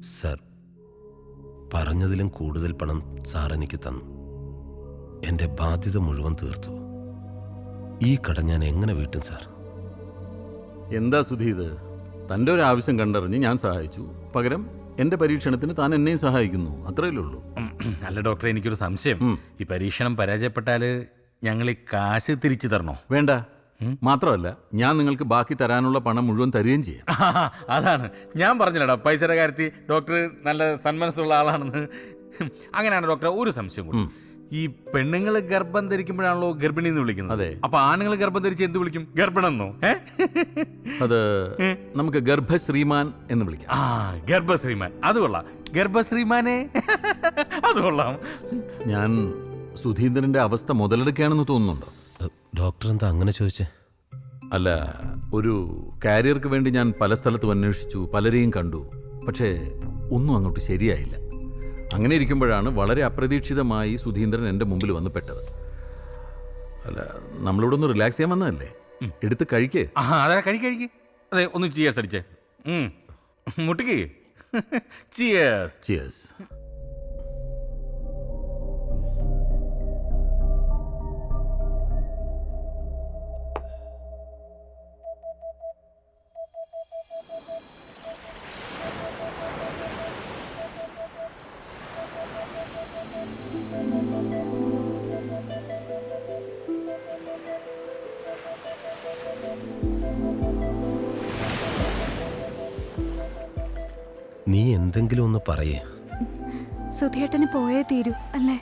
Sir, പറഞ്ഞതിലും കൂടുതൽ പണം sir എനിക്ക് തന്നു. എൻ്റെ ബാധ്യത മുഴുവൻ തീർത്തു. ഈ കട ഞാൻ എങ്ങനെ വീട്ടും സാർ? എന്താ സുധി ഇത്? തൻ്റെ ഒരു ആവശ്യം കണ്ടറിഞ്ഞ് ഞാൻ സഹായിച്ചു. പകരം എൻ്റെ പരീക്ഷണത്തിന് താൻ എന്നെയും സഹായിക്കുന്നു. അത്രയല്ലേ ഉള്ളൂ. അല്ല ഡോക്ടറെ, എനിക്കൊരു സംശയം. ഈ പരീക്ഷണം പരാജയപ്പെട്ടാൽ ഞങ്ങൾ ഈ കാശ് തിരിച്ചു തരണോ? വേണ്ട. മാത്രമല്ല, ഞാൻ നിങ്ങൾക്ക് ബാക്കി തരാനുള്ള പണം മുഴുവൻ തരികയും ചെയ്യാം. അതാണ് ഞാൻ പറഞ്ഞില്ലടാ, പൈസയുടെ കാര്യത്തിൽ ഡോക്ടർ നല്ല സന്മനസ്സുള്ള ആളാണെന്ന്. അങ്ങനെയാണ് ഡോക്ടർ. ഒരു സംശയം കൂടി. ഈ പെണ്ണുങ്ങൾ ഗർഭം ധരിക്കുമ്പോഴാണല്ലോ ഗർഭിണി എന്ന് വിളിക്കുന്നത്. അതെ. അപ്പൊ ആണുങ്ങൾ ഗർഭം ധരിച്ച് എന്ത് വിളിക്കും? ഗർഭിണെന്നോ? അത് നമുക്ക് ഗർഭശ്രീമാൻ എന്ന് വിളിക്കാം. ഗർഭശ്രീമാൻ. അത് കൊള്ളാം. ഗർഭശ്രീമാനെ അത് കൊള്ളാം. ഞാൻ സുധീന്ദ്രന്റെ അവസ്ഥ മുതലെടുക്കുകയാണെന്ന് തോന്നുന്നുണ്ടോ? ഡോക്ടർ എന്താ അങ്ങനെ ചോദിച്ചേ? അല്ല, ഒരു കാരിയർക്ക് വേണ്ടി ഞാൻ പല സ്ഥലത്തും അന്വേഷിച്ചു, പലരെയും കണ്ടു. പക്ഷേ ഒന്നും അങ്ങോട്ട് ശരിയായില്ല. അങ്ങനെ ഇരിക്കുമ്പോഴാണ് വളരെ അപ്രതീക്ഷിതമായി സുധീന്ദ്രൻ എൻ്റെ മുമ്പിൽ വന്ന് പെട്ടത്. അല്ല, നമ്മളിവിടെ ഒന്ന് റിലാക്സ് ചെയ്യാൻ വന്നതല്ലേ? എടുത്ത് കഴിക്കേ. അതെ, കഴിക്ക്. അതെ, ഒന്ന് ചിയേഴ്സ് അടിച്ചേ. മുട്ടിക്ക്. ചിയേഴ്സ്. ചിയേഴ്സ്. നീ എന്തെങ്കിലും ഒന്ന് പറയേ. സുധിയേട്ടന് പോയേ തീരൂ അല്ലേ?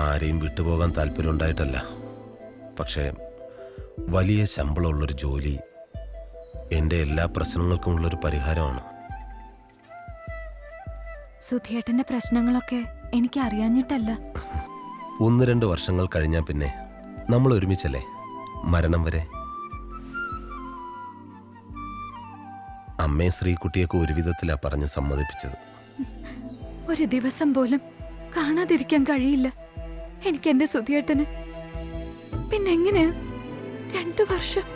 ആരെയും വിട്ടുപോകാൻ താല്പര്യമുണ്ടായിട്ടല്ല. പക്ഷേ വലിയ ശമ്പളമുള്ളൊരു ജോലി എൻ്റെ എല്ലാ പ്രശ്നങ്ങൾക്കുമുള്ളൊരു പരിഹാരമാണ്. സുധിയേട്ടന്റെ പ്രശ്നങ്ങളൊക്കെ എനിക്ക് അറിയാഞ്ഞിട്ടല്ല. 1-2 വർഷങ്ങൾ കഴിഞ്ഞാൽ പിന്നെ നമ്മൾ ഒരുമിച്ചല്ലേ, മരണം വരെ. അമ്മയെ ശ്രീകുട്ടിയൊക്കെ ഒരു വിധത്തിലാ പറഞ്ഞ് സമ്മതിപ്പിച്ചത്. ഒരു ദിവസം പോലും കാണാതിരിക്കാൻ കഴിയില്ല എനിക്ക് എന്റെ സുധിയേട്ടന്. പിന്നെ എങ്ങനെയാ 2 വർഷം?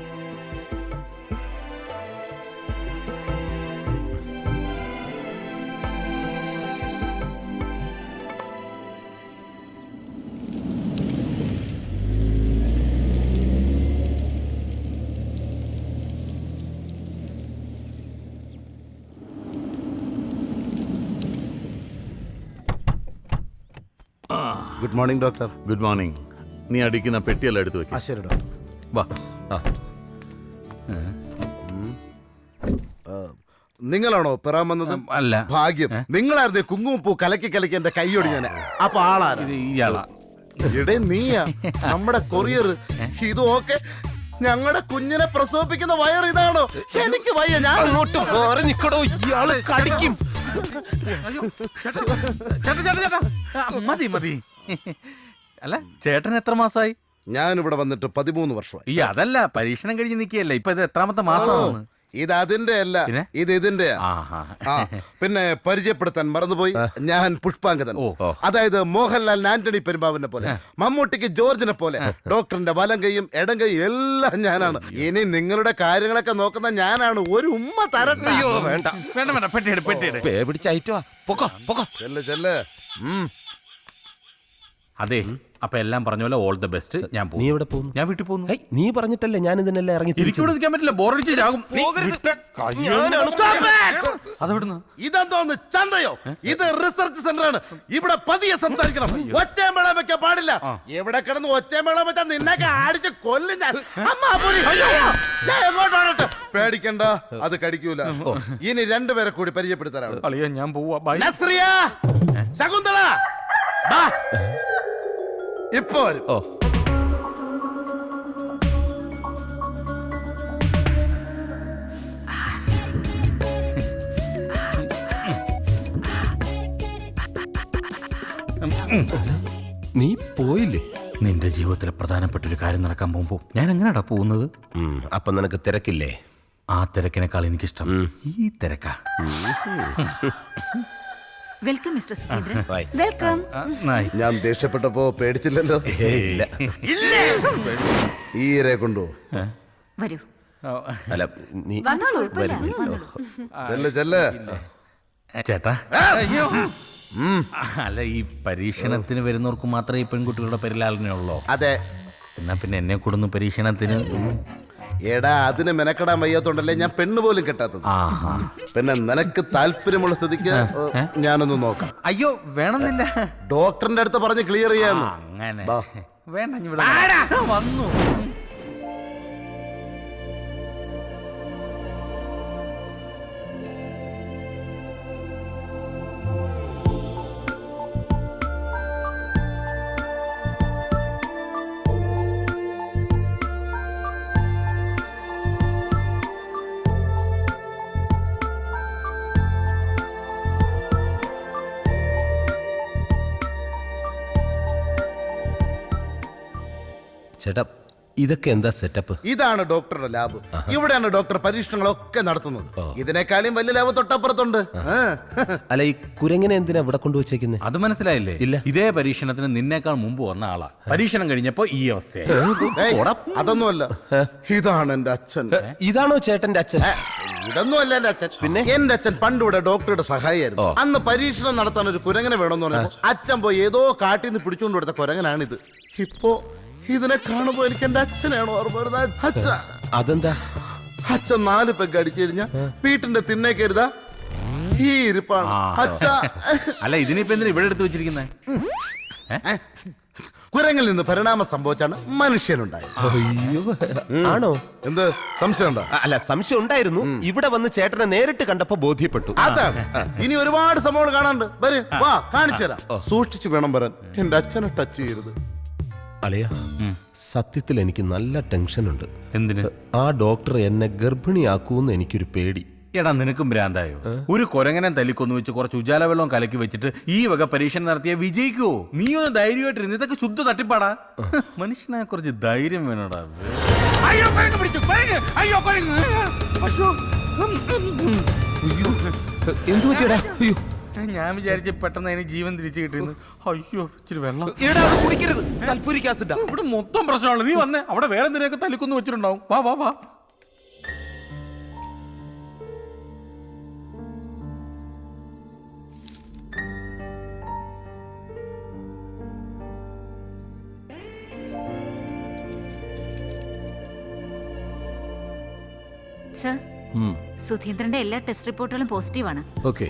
Good morning doctor. Good morning. നീ അടിക്കുന്ന പെട്ടിയെല്ലാം എടുത്ത് വെക്കാം. ശരി ഡോക്ടർ. വാ. നിങ്ങളാണോ പെറാൻ വന്നത്? അല്ല. ഭാഗ്യം. നിങ്ങളായിരുന്നു കുങ്കുമപ്പൂ കലക്കി കലക്കി എന്റെ കൈയൊടി ഞാൻ. അപ്പൊ ആളാണ് ഇയാളാ. ഇടേ നീയാ നമ്മുടെ കൊറിയർ. ഇത് ഓക്കെ. ഞങ്ങളുടെ കുഞ്ഞിനെ പ്രസവിപ്പിക്കുന്ന വയർ ഇതാണോ? എനിക്ക് വയ്യ. ഞാൻ ഇയാള് കടിക്കും. മതി. അല്ല, ചേട്ടൻ എത്ര മാസമായി? ഞാൻ ഇവിടെ വന്നിട്ട് 13 വർഷമായി. ഈ അതല്ല, പരീക്ഷണം കഴിഞ്ഞ് നിൽക്കുകയല്ലേ. ഇപ്പൊ ഇത് എത്രാമത്തെ മാസമാണ്? ഇത് അതിന്റെ അല്ല, ഇത് ഇതിന്റെ. പിന്നെ പരിചയപ്പെടുത്താൻ മറന്നുപോയി. ഞാൻ പുഷ്പാങ്കദൻ. അതായത് മോഹൻലാൽ ആന്റണി പെരുമ്പാവിനെ പോലെ, മമ്മൂട്ടിക്ക് ജോർജിനെ പോലെ, ഡോക്ടറിന്റെ വലം കൈയും ഇടം കൈയും എല്ലാം ഞാനാണ്. ഇനി നിങ്ങളുടെ കാര്യങ്ങളൊക്കെ നോക്കുന്ന ഞാനാണ്. ഒരു ഉമ്മ തരട്ടെ? വേണ്ട. പെട്ടിയെടു. ചെല്ല്. അതെ, അപ്പൊ എല്ലാം പറഞ്ഞ പോലെ ഓൾ ദ ബെസ്റ്റ്. ഞാൻ നീ എവിടെ പോകുന്നു? ഞാൻ വീട്ടിൽ പോകുന്നു. നീ പറഞ്ഞിട്ടല്ലേ ഞാൻ ഇതിനെല്ലാം ഇറങ്ങി എനിക്കിവിടെ നിൽക്കാൻ പറ്റില്ല. ബോറടിച്ച് ചാകും. അതെവിടുന്ന്? ഇതെന്തോന്ന് ചന്തയോ? ഇത് റിസർച്ച് സെന്റർ ആണ്. ഇവിടെ പതിയെ സംസാരിക്കണം. ഒച്ചമേളം വെക്കാൻ പാടില്ല. എവിടെ കിടന്ന് ഒച്ചമേളം വെച്ചാൽ നിന്നൊക്കെ അടിച്ച് കൊല്ലും ഞാൻ. എങ്ങോട്ടാണ്? പേടിക്കണ്ട, അത് കടിക്കൂല. ഇനി 2 പേരെ കൂടി പരിചയപ്പെടുത്താനാണ്. ഞാൻ പോവാ. നസ്രിയ, ശകുന്തള, ഇപ്പൊ വരും. നീ പോയില്ലേ? നിന്റെ ജീവിതത്തിലെ പ്രധാനപ്പെട്ട ഒരു കാര്യം നടക്കാൻ പോകുമ്പോ ഞാൻ എങ്ങനെയാടാ പോകുന്നത്? അപ്പൊ നിനക്ക് തിരക്കില്ലേ? ആ തിരക്കിനേക്കാൾ എനിക്കിഷ്ടം ഈ തിരക്കാ. Welcome mister Sudheendran. വെൽക്കം. ഞാൻ ദേഷ്യപ്പെട്ടപ്പോ പേടിച്ചില്ലല്ലോ. ഈരെ കൊണ്ടു വരൂ. അല്ല നീ വന്നോളൂ വരൂ, വരൂ. ചെല്ല് ചെല്ല്. ചേട്ടാ അയ്യോ അല്ല ഈ പരീക്ഷണത്തിന് വരുന്നവർക്ക് മാത്രമേ ഈ പെൺകുട്ടികളുടെ പരിലാളനയുള്ളൂ. അതെ. എന്നാ പിന്നെ എന്നെ കൊടുന്നു പരീക്ഷണത്തിന്. എടാ അതിന് മെനക്കെടാൻ വയ്യാത്തോണ്ടല്ലേ ഞാൻ പെണ്ണ് പോലും കെട്ടാത്തത്. ആഹാ. പിന്നെ നിനക്ക് താല്പര്യമുള്ള സ്ഥിതിക്ക് ഞാനൊന്ന് നോക്കാം. അയ്യോ വേണമെന്നില്ല. ഡോക്ടറിന്റെ അടുത്ത് പറഞ്ഞ് ക്ലിയർ ചെയ്യാന്ന്. അങ്ങനെ ബാ. വേണ്ട ഇനി ഇവിടെ വന്നു. ചേട്ടാ ഇതൊക്കെ എന്താ സെറ്റപ്പ്? ഇതാണ് ഡോക്ടറുടെ ലാബ്. ഇവിടെയാണ് ഡോക്ടർ പരീക്ഷണങ്ങളൊക്കെ നടത്തുന്നത്. ഇതിനേക്കാളും വലിയ ലാബ് തൊട്ടപ്പുറത്തുണ്ട്. അല്ല ഈ കുരങ്ങനെ എന്തിനാ ഇവിടെ കൊണ്ടുവച്ചേക്കുന്നത്? അത് മനസ്സിലായില്ലേ? ഇല്ല. ഇതേ പരീക്ഷണത്തിന് നിന്നേക്കാൾ മുമ്പ് വന്ന ആളാ. പരീക്ഷണം കഴിഞ്ഞപ്പോ ഈ അവസ്ഥയായി. ഏയ്, അതൊന്നുമല്ല. ഇതാണ് എന്റെ അച്ഛൻ. ഇതാണോ ചേട്ടന്റെ അച്ഛൻ? ഇതൊന്നുമല്ല എന്റെ അച്ഛൻ. പിന്നെ എന്റെ അച്ഛൻ പണ്ട് ഇവിടെ ഡോക്ടറുടെ സഹായിയായിരുന്നു. അന്ന് പരീക്ഷണം നടത്താൻ ഒരു കുരങ്ങനെ വേണമെന്ന് പറഞ്ഞപ്പോ അച്ഛൻ പോയി ഏതോ കാട്ടിൽ നിന്ന് പിടിച്ചുകൊണ്ട് കൊടുത്ത കുരങ്ങനാണിത്. ഇപ്പോ ഇതിനെ കാണുമ്പോ എനിക്ക് എന്റെ അച്ഛനാണോ ഓർമ്മ വരുന്നത്. അച്ഛ അതെന്താ? അച്ഛൻ 4 പെഗ് അടിച്ചു കഴിഞ്ഞാ വീട്ടിന്റെ തിണ്ണേ കരുതാ ഈ ഇരിപ്പാണ് അച്ഛ. അല്ല ഇതിനിപ്പോ എന്തിനാ ഇവിടെ എടുത്തു വെച്ചിരിക്കുന്നത്? കുരങ്ങിൽ നിന്ന് പരിണാമം സംഭവിച്ചാണ് മനുഷ്യനുണ്ടായത്. അയ്യോ ആണോ? എന്ത് സംശയം ഉണ്ടോ? അല്ല സംശയം ഉണ്ടായിരുന്നു. ഇവിടെ വന്ന് ചേട്ടനെ നേരിട്ട് കണ്ടപ്പോ ബോധ്യപ്പെട്ടു. അതാണ്. ഇനി ഒരുപാട് സംഭവങ്ങൾ കാണാനുണ്ട്. വരും വാ കാണിച്ചു തരാം. സൂക്ഷിച്ചു വേണം വരാൻ. എന്റെ അച്ഛനെ ടച്ച് ചെയ്യരുത്. അളിയ സത്യത്തിൽ എനിക്ക് നല്ല ടെൻഷനുണ്ട്. എന്തിന്? ആ ഡോക്ടർ എന്നെ ഗർഭിണിയാക്കൂന്ന് എനിക്കൊരു പേടി. എടാ നിനക്കും ഭ്രാന്തായോ? ഒരു കൊരങ്ങനെ തല്ലിക്കൊന്നു വെച്ച് കുറച്ച് ഉജാല വെള്ളവും കലക്കി വെച്ചിട്ട് ഈ വക പരീക്ഷണം നടത്തിയാ വിജയിക്കുവോ? നീ ഒന്ന് ധൈര്യമായിട്ടിരുന്ന്. ഇതൊക്കെ ശുദ്ധ തട്ടിപ്പാടാ. മനുഷ്യനെ കുറച്ച് ധൈര്യം വേണോടാ. അയ്യോ കുരങ്ങ് പിടിച്ചു, കുരങ്ങ്. അയ്യോ കുരങ്ങ്. അയ്യോ. എന്തു പറ്റിയടാ? അയ്യോ ഞാൻ വിചാരിച്ച് പെട്ടെന്ന് അതിന് ജീവൻ തിരിച്ചു കിട്ടിയെന്ന്. അയ്യോ ഇച്ചിരി വെള്ളം. കുടിക്കരുത്, സൾഫൂരിക് ആസിഡാ. ഇവിടെ മൊത്തം പ്രശ്നമാണ്. നീ വന്നേ, അവിടെ വേറെ എന്തിനൊക്കെ തല്ലിക്കൊന്നു വെച്ചിട്ടുണ്ടാവും. വാ വാ വാ. സർ സുധീന്ദ്രന്റെ എല്ലാ ടെസ്റ്റ് റിപ്പോർട്ടുകളും പോസിറ്റീവാണ്. Okay.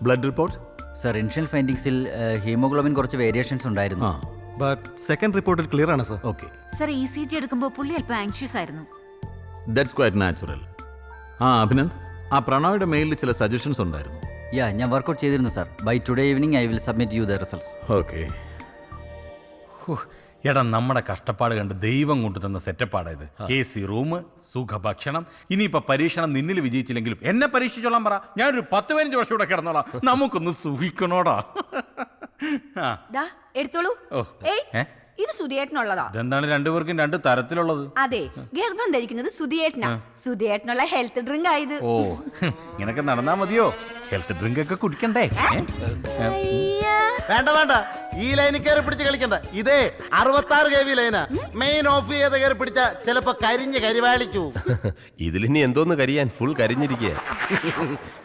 Blood report? Sir initial ഫൈൻഡിങ്സിൽ ഹീമോഗ്ലോബിൻ കുറച്ച് വേരിയേഷൻസ് ഉണ്ടായിരുന്നു. ബട്ട് സെക്കൻഡ് റിപ്പോർട്ടിൽ ക്ലിയർ ആണ് സർ. ഓക്കെ. സർ ECG എടുക്കുമ്പോൾ പുള്ളി അല്പം ആങ്ഷ്യസ് ആയിരുന്നു. That's quite natural. അഭിനന്ദ്, ആ പ്രണോയുടെ മെയിലിൽ ചില സജഷൻസ് ഉണ്ടായിരുന്നു. ഞാൻ വർക്കൗട്ട് ചെയ്തിരുന്നു sir. By today evening I will submit you the results. Okay. എടാ നമ്മുടെ കഷ്ടപ്പാട് കണ്ട് ദൈവം കൊണ്ടുതന്ന സെറ്റപ്പാടാ ഇത്. AC റൂം, സുഖഭക്ഷണം. ഇനിയിപ്പോ പരീക്ഷണം നിന്നിൽ വിജയിച്ചില്ലെങ്കിലും എന്നെ പരീക്ഷിച്ചോളാൻ പറ. ഞാനൊരു 10-15 വർഷം ഇവിടെ കിടന്നോളാം. നമുക്കൊന്ന് സുഖിക്കണോടാ. ദാ എടുത്തോളൂ. ഓ. ഏയ് ഇത് സുധിയേട്ടനുള്ളതാ. ഇതെന്താണ് രണ്ടുപേർക്കും 2 തരത്തിലുള്ളത്? അതെ, ഗർഭം ധരിക്കുന്നത് സുധിയേട്ടനാ. സുധിയേട്ടനുള്ള ഹെൽത്ത് ഡ്രിങ്ക് ആയത്. ഓ ഇങ്ങനൊക്കെ നടന്നാ മതിയോ? ഹെൽത്ത് ഡ്രിങ്ക് ഒക്കെ കുടിക്കണ്ടേ? വേണ്ട വേണ്ട, ഈ ലൈനിൽ കയറി പിടിച്ച് കളിക്കണ്ട. ഇതേ 66 kV ലൈനാ. മെയിൻ ഓഫ് ചെയ്ത് കയറി പിടിച്ച ചിലപ്പോ കരിഞ്ഞ് കരിവാളിച്ചു. ഇതിലിനി എന്തോന്ന് കരിയാൻ, ഫുൾ കരിഞ്ഞിരിക്കുക.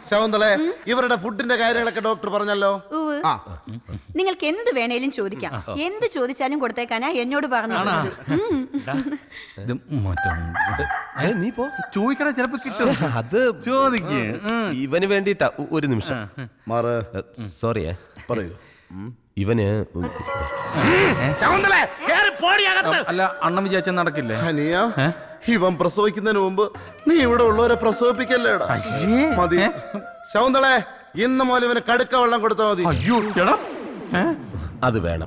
ശകുന്തളെ, ഇവരുടെ ഫുഡിന്റെ കാര്യങ്ങളൊക്കെ ഡോക്ടർ പറഞ്ഞല്ലോ. ഉവ്വ്. നിങ്ങൾക്ക് എന്ത് വേണേലും ചോദിക്കാം. എന്ത് ചോദിച്ചാലും കൊടുത്തേക്കാനാ എന്നോട് പറഞ്ഞത്. ഇത് മാറ്റം. നീ പോ ചോദിക്കണ ചിലപ്പോ കിട്ടും. അത് ചോദിക്ക്. ഇവന് വേണ്ടിട്ടാ. ഒരു നിമിഷം മാറ്. സോറിയേ. പറയൂ. ഇവന് അല്ല അണ്ണൻ വിചാരിച്ച നടക്കില്ലേ? ഹനിയ, ഇവൻ പ്രസവിക്കുന്നതിന് മുമ്പ് നീ ഇവിടെ ഉള്ളവരെ പ്രസവിപ്പിക്കല്ലേടാ. മതി ശകുന്തളെ, ഇന്ന് മുതൽ ഇവന് കടുക്ക വെള്ളം കൊടുത്താൽ മതി. അയ്യോ എടാ അത് വേണം.